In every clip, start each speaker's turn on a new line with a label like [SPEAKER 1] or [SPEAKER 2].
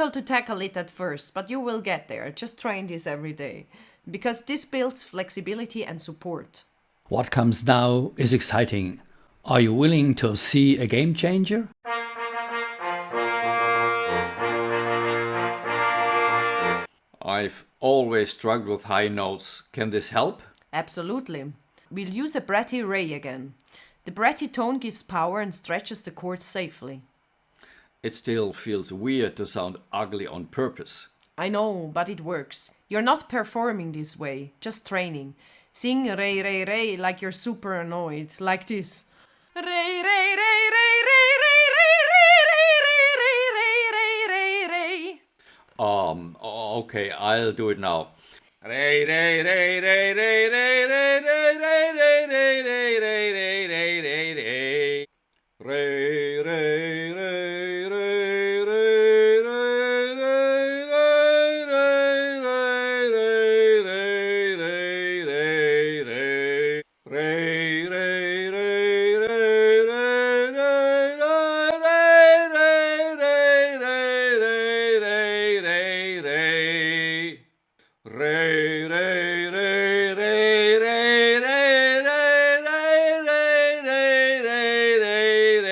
[SPEAKER 1] difficult to tackle it at first, but you will get there. Just train this every day. Because this builds flexibility and support.
[SPEAKER 2] What comes now is exciting. Are you willing to see a game changer?
[SPEAKER 3] I've always struggled with high notes. Can this help?
[SPEAKER 1] Absolutely. We'll use a bratty ray again. The bratty tone gives power and stretches the chords safely.
[SPEAKER 3] It still feels weird to sound ugly on purpose.
[SPEAKER 1] I know, but it works. You're not performing this way, just training. Sing ray ray ray like you're super annoyed, like this. Ray ray ray ray ray ray ray ray ray ray ray ray ray.
[SPEAKER 3] Okay, I'll do it now. Ray ray ray ray ray ray ray ray ray ray ray ray ray ray ray ray ray. Ray ray ray ray ray ray ray ray ray ray ray ray. Ray ray ray ray ray ray ray ray ray. Ray ray ray ray ray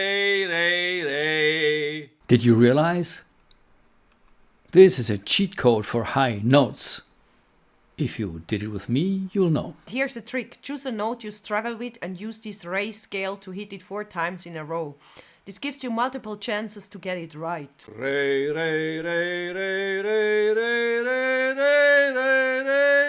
[SPEAKER 3] ray ray.
[SPEAKER 2] Did you realize? This is a cheat code for high notes. If you did it with me, you'll know.
[SPEAKER 1] Here's a trick. Choose a note you struggle with and use this ray scale to hit it 4 times in a row. This gives you multiple chances to get it right.
[SPEAKER 3] Ray ray ray ray ray ray ray ray ray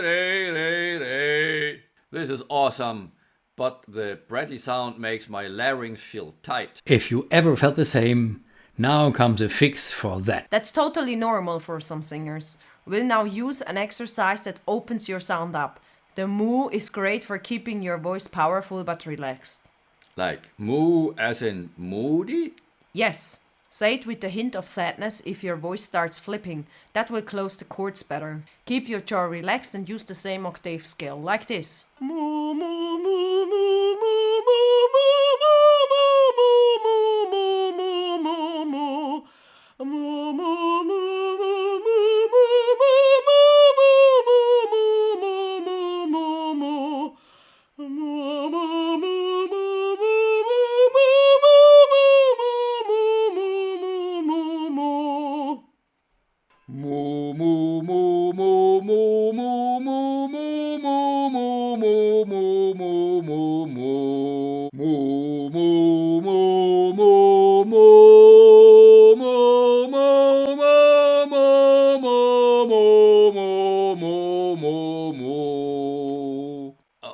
[SPEAKER 3] ray ray ray. This is awesome, but the bratty sound makes my larynx feel tight.
[SPEAKER 2] If you ever felt the same, now comes a fix for that.
[SPEAKER 1] That's totally normal for some singers. We'll now use an exercise that opens your sound up. The moo is great for keeping your voice powerful but relaxed.
[SPEAKER 3] Like moo as in moody?
[SPEAKER 1] Yes, say it with a hint of sadness if your voice starts flipping. That will close the chords better. Keep your jaw relaxed and use the same octave scale, like this. Moo, moo, moo, moo, moo, moo, moo, moo, moo, moo, moo, moo, moo. Moo, moo, moo, moo, moo,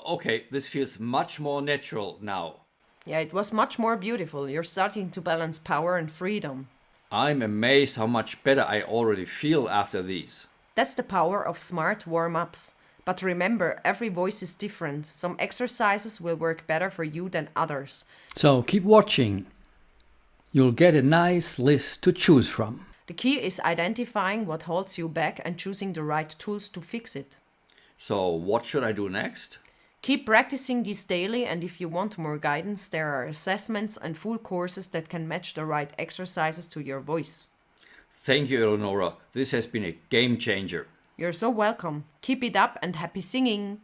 [SPEAKER 3] Okay, this feels much more natural now.
[SPEAKER 1] Yeah, it was much more beautiful. You're starting to balance power and freedom.
[SPEAKER 3] I'm amazed how much better I already feel after these.
[SPEAKER 1] That's the power of smart warm-ups. But remember, every voice is different. Some exercises will work better for you than others.
[SPEAKER 2] So keep watching. You'll get a nice list to choose from.
[SPEAKER 1] The key is identifying what holds you back and choosing the right tools to fix it.
[SPEAKER 3] So what should I do next?
[SPEAKER 1] Keep practicing these daily, and if you want more guidance, there are assessments and full courses that can match the right exercises to your voice.
[SPEAKER 3] Thank you, Eleonora. This has been a game changer.
[SPEAKER 1] You're so welcome. Keep it up and happy singing.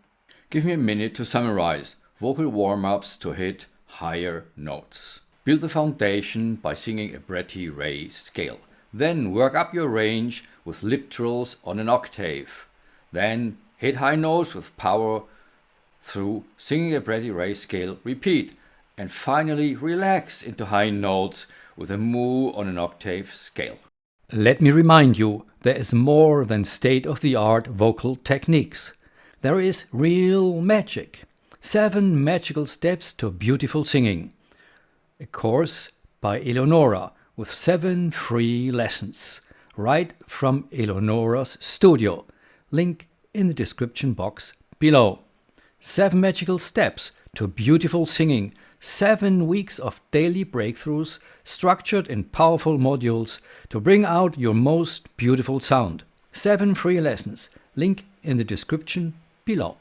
[SPEAKER 3] Give me a minute to summarize. Vocal warm-ups to hit higher notes. Build the foundation by singing a bratty ray scale. Then work up your range with lip trills on an octave. Then hit high notes with power through singing a bratty ray scale. Repeat. And finally relax into high notes with a moo on an octave scale.
[SPEAKER 2] Let me remind you, there is more than state-of-the-art vocal techniques. There is real magic. 7 magical steps to beautiful singing. A course by Eleonora with 7 free lessons, right from Eleonora's studio. Link in the description box below. 7 magical steps to beautiful singing. 7 weeks of daily breakthroughs structured in powerful modules to bring out your most beautiful sound. 7 free lessons. Link in the description below.